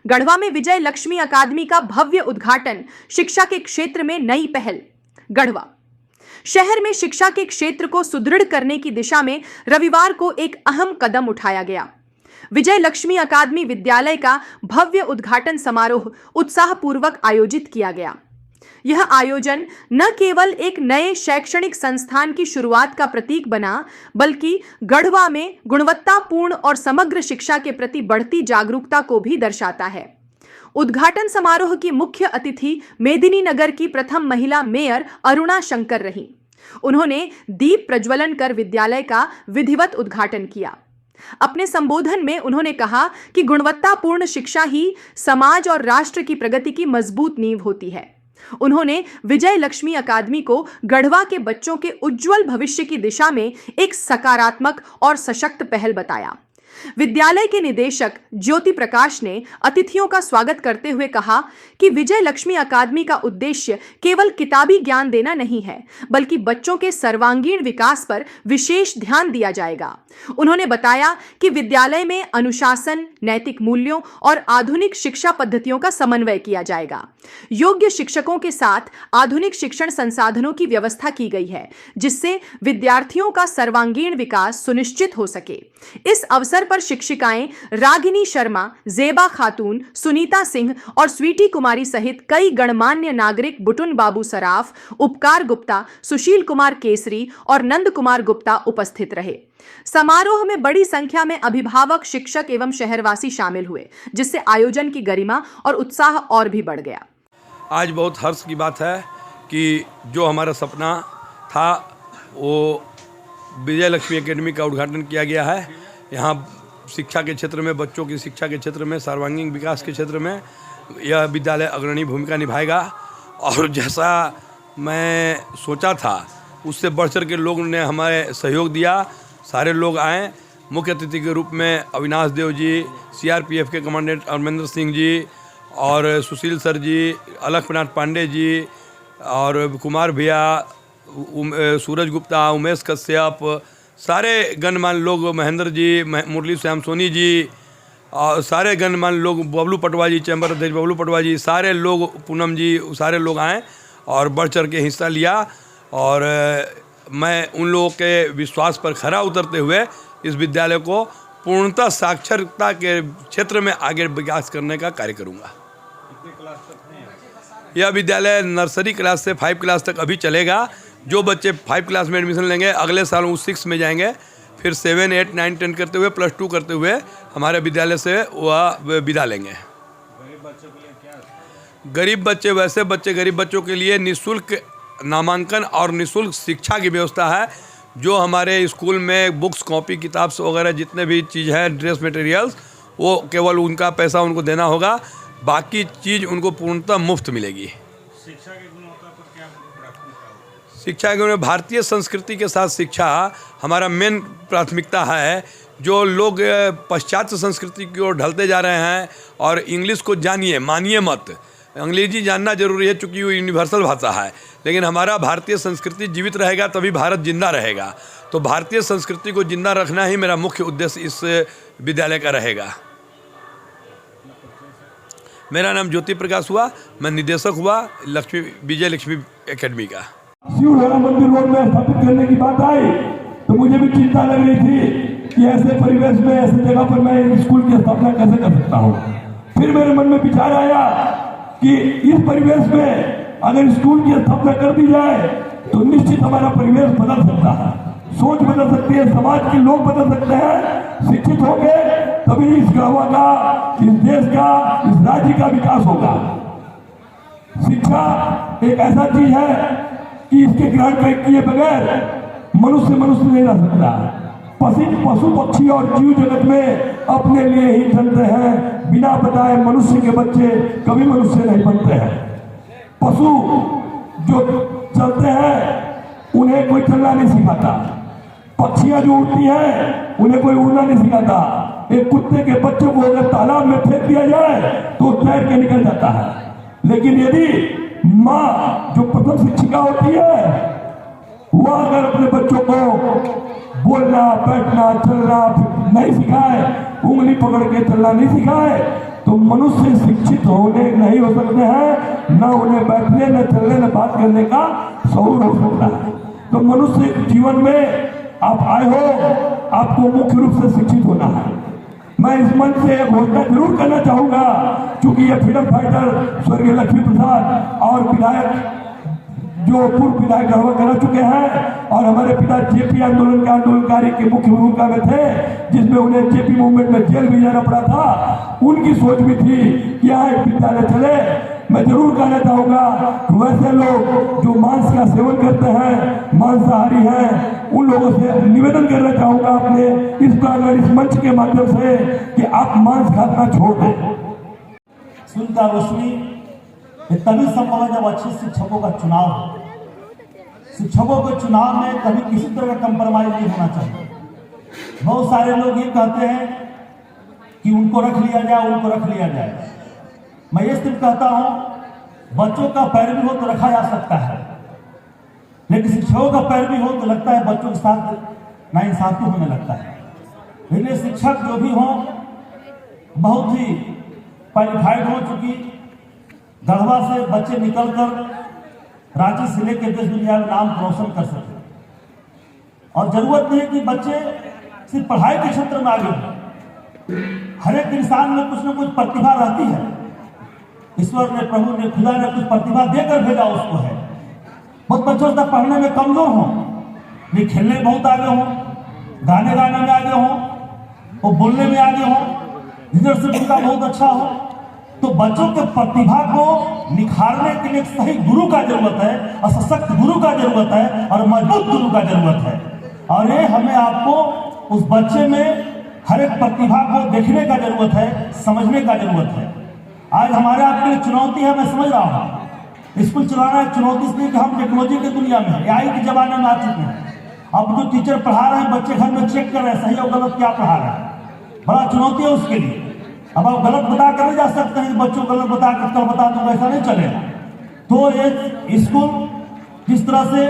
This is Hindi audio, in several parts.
गढ़वा में विजय लक्ष्मी अकादमी का भव्य उद्घाटन, शिक्षा के क्षेत्र में नई पहल। गढ़वा शहर में शिक्षा के क्षेत्र को सुदृढ़ करने की दिशा में रविवार को एक अहम कदम उठाया गया। विजय लक्ष्मी अकादमी विद्यालय का भव्य उद्घाटन समारोह उत्साहपूर्वक आयोजित किया गया। यह आयोजन न केवल एक नए शैक्षणिक संस्थान की शुरुआत का प्रतीक बना, बल्कि गढ़वा में गुणवत्तापूर्ण और समग्र शिक्षा के प्रति बढ़ती जागरूकता को भी दर्शाता है। उद्घाटन समारोह की मुख्य अतिथि मेदिनीनगर की प्रथम महिला मेयर अरुणा शंकर रहीं। उन्होंने दीप प्रज्वलन कर विद्यालय का विधिवत उद्घाटन किया। अपने संबोधन में उन्होंने कहा कि गुणवत्तापूर्ण शिक्षा ही समाज और राष्ट्र की प्रगति की मजबूत नींव होती है। उन्होंने विजय लक्ष्मी अकादमी को गढ़वा के बच्चों के उज्जवल भविष्य की दिशा में एक सकारात्मक और सशक्त पहल बताया। विद्यालय के निदेशक ज्योति प्रकाश ने अतिथियों का स्वागत करते हुए कहा कि विजय लक्ष्मी अकादमी का उद्देश्य केवल किताबी ज्ञान देना नहीं है, बल्कि बच्चों के सर्वांगीण विकास पर विशेष ध्यान दिया जाएगा। उन्होंने बताया कि विद्यालय में अनुशासन, नैतिक मूल्यों और आधुनिक शिक्षा पद्धतियों का समन्वय किया जाएगा। योग्य शिक्षकों के साथ आधुनिक शिक्षण संसाधनों की व्यवस्था की गई है, जिससे विद्यार्थियों का सर्वांगीण विकास सुनिश्चित हो सके। इस अवसर पर शिक्षिकाएं रागिनी शर्मा, जेबा खातून, सुनीता सिंह और स्वीटी कुमारी सहित कई गणमान्य नागरिक बुटुन बाबू सराफ, उपकार गुप्ता, सुशील कुमार केसरी और नंद कुमार गुप्ता उपस्थित रहे। समारोह में बड़ी संख्या में अभिभावक, शिक्षक एवं शहरवासी शामिल हुए, जिससे आयोजन की गरिमा और उत्साह और भी बढ़ गया। आज बहुत हर्ष की बात है कि जो हमारा सपना था वो विजय लक्ष्मी अकेडमी का उद्घाटन किया गया है। यहाँ शिक्षा के क्षेत्र में, बच्चों की शिक्षा के क्षेत्र में, सर्वांगीण विकास के क्षेत्र में यह विद्यालय अग्रणी भूमिका निभाएगा। और जैसा मैं सोचा था उससे बढ़ चढ़ के लोगों ने हमें सहयोग दिया। सारे लोग आए। मुख्य अतिथि के रूप में अविनाश देव जी, सीआरपीएफ के कमांडेंट अमरेंद्र सिंह जी और सुशील सर जी, अलखनाथ पांडे जी और कुमार भैया, सूरज गुप्ता, उमेश कश्यप, सारे गणमान्य लोग, महेंद्र जी, मुरली श्याम सोनी जी और सारे गणमान्य लोग, बबलू पटवा जी, चैम्बर अध्यक्ष बबलू पटवा जी, सारे लोग, पूनम जी, सारे लोग आए और बढ़ चढ़ के हिस्सा लिया। और मैं उन लोगों के विश्वास पर खरा उतरते हुए इस विद्यालय को पूर्णतः साक्षरता के क्षेत्र में आगे विकास करने का कार्य करूँगा। यह विद्यालय नर्सरी क्लास से 5 क्लास तक अभी चलेगा। जो बच्चे 5 क्लास में एडमिशन लेंगे अगले साल वो 6 में जाएंगे, फिर 7, 8, 9, 10 करते हुए +2 करते हुए हमारे विद्यालय से वह विदा लेंगे। गरीब बच्चे, वैसे बच्चे, गरीब बच्चों के लिए निःशुल्क नामांकन और निःशुल्क शिक्षा की व्यवस्था है। जो हमारे स्कूल में बुक्स, कॉपी, किताब वगैरह जितने भी चीज़ है, ड्रेस मटेरियल्स, वो केवल उनका पैसा उनको देना होगा, बाकी चीज़ उनको पूर्णतः मुफ्त मिलेगी। शिक्षा की गुणवत्ता पर क्या प्राथमिकता? शिक्षा के भारतीय संस्कृति के साथ शिक्षा हमारा मेन प्राथमिकता है। जो लोग पाश्चात्य संस्कृति की ओर ढलते जा रहे हैं और इंग्लिश को जानिए, मानिए मत। अंग्रेजी जानना जरूरी है चूँकि वो यूनिवर्सल भाषा है, लेकिन हमारा भारतीय संस्कृति जीवित रहेगा तभी भारत जिंदा रहेगा। तो भारतीय संस्कृति को जिंदा रखना ही मेरा मुख्य उद्देश्य इस विद्यालय का रहेगा। मेरा नाम ज्योति प्रकाश हुआ, मैं निदेशक हुआ विजय लक्ष्मी एकेडमी का। शिवहरा मंदिर रोड में स्थापित करने की बात आई तो मुझे भी चिंता लग रही थी कि ऐसे परिवेश में, ऐसे जगह पर मैं स्कूल की स्थापना कैसे कर सकता हूँ। फिर मेरे मन में विचार आया कि इस परिवेश में अगर स्कूल की स्थापना कर दी जाए तो निश्चित हमारा परिवेश बदल सकता है, सोच बदल सकती है, समाज के लोग बदल सकते हैं। शिक्षित होंगे तभी इस गढ़वा का, इस देश का, इस राज्य का विकास होगा। शिक्षा एक ऐसा चीज है कि इसके ग्रहण किए बगैर मनुष्य नहीं रह सकता। पशु पक्षी और जीव जगत में अपने लिए ही चलते हैं, बिना बताए मनुष्य के बच्चे कभी मनुष्य नहीं बनते हैं। पशु जो चलते हैं उन्हें कोई चलना नहीं सिखाता, पक्षियां जो उड़ती हैं उन्हें कोई उड़ना नहीं सिखाता। एक कुत्ते के बच्चों को अगर तालाब में फेंक दिया जाए तो तैर के निकल जाता है, लेकिन यदि माँ जो प्रथम शिक्षिका होती है वह अगर अपने बच्चों को बोलना, बैठना, चलना नहीं सिखाए, उंगली पकड़ के चलना नहीं सिखाए, तो मनुष्य शिक्षित होने नहीं हो सकते हैं, न उन्हें बैठने, न चलने, न बात करने का शऊर हो सकता है। तो मनुष्य जीवन में आप आए हो, आपको मुख्य रूप से शिक्षित होना है। मैं इस मंच से एक घोषणा जरूर करना चाहूंगा, क्योंकि ये फ्रीडम फाइटर स्वर्गीय लक्ष्मी प्रसाद और विधायक जो पूर्व विधायक गढ़वा करा चुके हैं और हमारे पिता जेपी आंदोलन के आंदोलनकारी के मुख्य भूमिका में थे, जिसमें उन्हें जेपी मूवमेंट में जेल भी जाना पड़ा था। उनकी सोच भी थी कि यहाँ एक विद्यालय चले। मैं जरूर कहना चाहूंगा वैसे लोग जो मांस का सेवन करते हैं, मांसाहारी हैं, उन लोगों से निवेदन करना चाहूंगा अपने इस प्रांगण, इस मंच के माध्यम से कि आप मांस खाना छोड़ दें। सूर्य का रोशनी ये तभी संभव है जब अच्छे शिक्षकों का चुनाव हो। शिक्षकों के चुनाव में कभी किसी तरह का कंप्रोमाइज नहीं होना चाहिए। बहुत सारे लोग ये कहते हैं कि उनको रख लिया जाए, उनको रख लिया जाए। मैं ये सिर्फ कहता हूं बच्चों का पैरवी हो तो रखा जा सकता है, लेकिन शिक्षकों का पैरवी हो तो लगता है बच्चों के साथ नाइंसाफी होने लगता है। इसलिए शिक्षक जो भी हों बहुत ही क्वालिफाइड हो, चुकी गढ़वा से बच्चे निकलकर रांची से लेकर देश दुनिया में नाम रोशन कर सके। और जरूरत नहीं है कि बच्चे सिर्फ पढ़ाई के क्षेत्र में आगे हों। हर एक इंसान में कुछ न कुछ प्रतिभा रहती है। ईश्वर ने, प्रभु ने, खुदा ने कुछ प्रतिभा देकर भेजा उसको है। बहुत बच्चों तक पढ़ने में कमजोर हों, लेकिन खेलने में बहुत आगे हों, गाने गाने में आगे हों, वो बोलने में आगे हों, लीडरशिप उनका बहुत अच्छा हो। तो बच्चों के प्रतिभा को निखारने के लिए सही गुरु का जरूरत है, और सशक्त गुरु का जरूरत है, और मजबूत गुरु का जरूरत है। और ये हमें आपको उस बच्चे में हर एक प्रतिभा को देखने का जरूरत है, समझने का जरूरत है। आज हमारे आपके लिए चुनौती है, मैं समझ रहा हूँ। स्कूल चलाना एक चुनौती इसलिए कि हम टेक्नोलॉजी की दुनिया में, एआई के जमाने में आ चुके हैं। अब जो टीचर पढ़ा रहे हैं, बच्चे घर में चेक कर रहे हैं सही और गलत क्या पढ़ा रहे हैं। बड़ा चुनौती है उसके लिए। अब आप गलत बता कर नहीं जा सकते हैं, बच्चों को गलत बता कर कल बता दो, ऐसा नहीं चलेगा। तो ये स्कूल जिस तरह से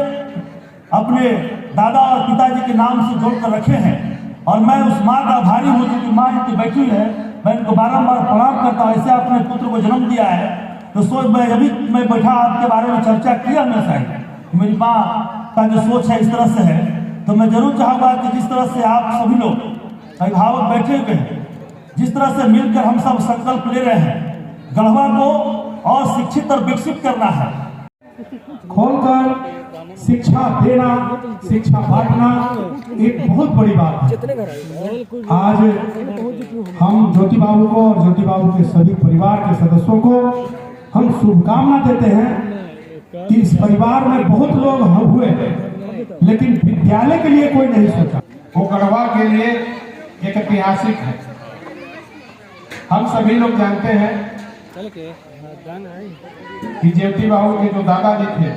अपने दादा और पिताजी के नाम से जोड़कर रखे हैं, और मैं उस माँ का आभारी हूँ क्योंकि माँ इनकी बैठी है, मैं इनको बारंबार प्रणाम करता हूँ। ऐसे अपने पुत्र को जन्म दिया है, तो सोच मैं अभी मैं बैठा आपके बारे में चर्चा किया हमेशा ही, मेरी माँ का जो सोच है इस तरह से है। तो मैं जरूर चाहूँगा कि जिस तरह से आप सभी लोग अभिभावक बैठे हुए हैं, जिस तरह से मिलकर हम सब संकल्प ले रहे हैं, गढ़वा को और शिक्षित और विकसित करना है। खोलकर शिक्षा देना, शिक्षा बांटना एक बहुत बड़ी बात है। आज हम ज्योति बाबू को और ज्योति बाबू के सभी परिवार के सदस्यों को हम शुभकामना देते हैं कि इस परिवार में बहुत लोग हुए, लेकिन विद्यालय के लिए कोई नहीं सोचा। वो गढ़वा के लिए एक ऐतिहासिक है। हम सभी लोग जानते हैं कि जेपी बाबू के जो दादाजी थे,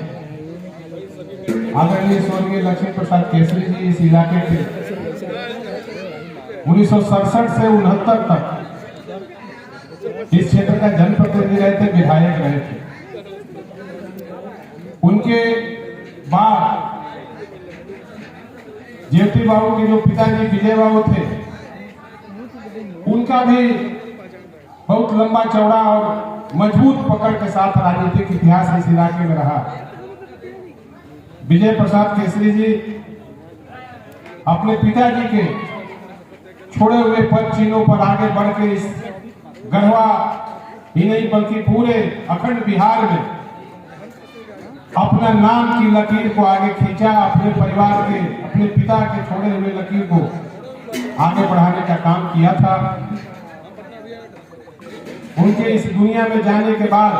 आदरणीय स्वर्गीय लक्ष्मी प्रसाद केसरी जी, इस इलाके के 1967 से 69 तक इस क्षेत्र का जनप्रतिनिधि रहे थे, विधायक रहे थे। उनके बाद जेपी बाबू के जो पिताजी विजय बाबू थे, उनका भी बहुत लंबा चौड़ा और मजबूत पकड़ के साथ राजनीतिक इतिहास इस इलाके में रहा। विजय प्रसाद केसरी जी अपने पिताजी के छोड़े हुए पद चिन्हों पर आगे बढ़ के इस गढ़वा ही नहीं बल्कि पूरे अखंड बिहार में अपना नाम की लकीर को आगे खींचा। अपने परिवार के, अपने पिता के छोड़े हुए लकीर को आगे बढ़ाने का काम किया था। उनके इस दुनिया में जाने के बाद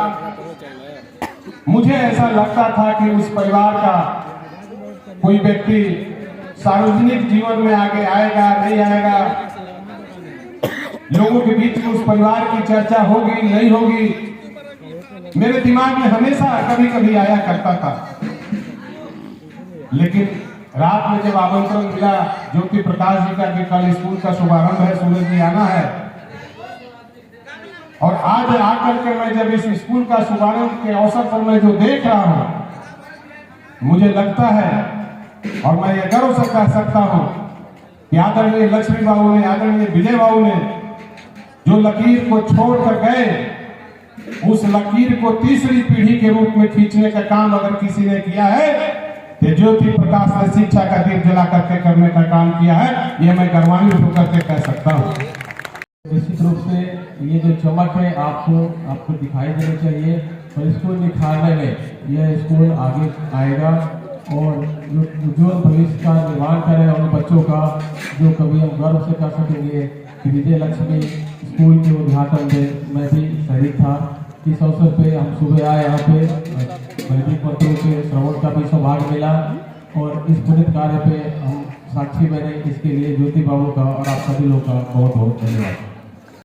मुझे ऐसा लगता था कि उस परिवार का कोई व्यक्ति सार्वजनिक जीवन में आगे आएगा नहीं आएगा, लोगों के बीच में उस परिवार की चर्चा होगी नहीं होगी, मेरे दिमाग में हमेशा कभी कभी आया करता था। लेकिन रात में जब आमंत्रण मिला ज्योति प्रकाश जी का कि कल स्कूल का शुभारंभ है, सूरज जी आना है, और आज आकर के मैं जब इस स्कूल का शुभारंभ के अवसर पर मैं जो देख रहा हूं, मुझे लगता है और मैं ये गर्व से कह सकता हूं कि आदरणीय लक्ष्मी बाबू ने, आदरणीय विजय बाबू ने जो लकीर को छोड़कर गए, उस लकीर को तीसरी पीढ़ी के रूप में खींचने का काम अगर किसी ने किया है तो ज्योति प्रकाश ने शिक्षा का दीप जला करके करने का काम किया है। यह मैं गर्वान्वित होकर के कह सकता हूँ। निश्चित रूप से ये जो चमक है आपको दिखाई देनी चाहिए और इसको निखारने में यह स्कूल आगे आएगा और जो उज्ज्वल भविष्य का निर्माण करे उन बच्चों का, जो कभी हम गर्व से कर सकेंगे कि विजय लक्ष्मी स्कूल के उद्घाटन में मैं भी शरीक था। इस अवसर पे हम सुबह आए यहाँ पे, वैदिक मंत्रों के श्रवण का भी सौभाग्य मिला और इस पुनित कार्य पे हम साक्षी बने। इसके लिए ज्योति बाबू का और आप सभी लोग का बहुत बहुत धन्यवाद।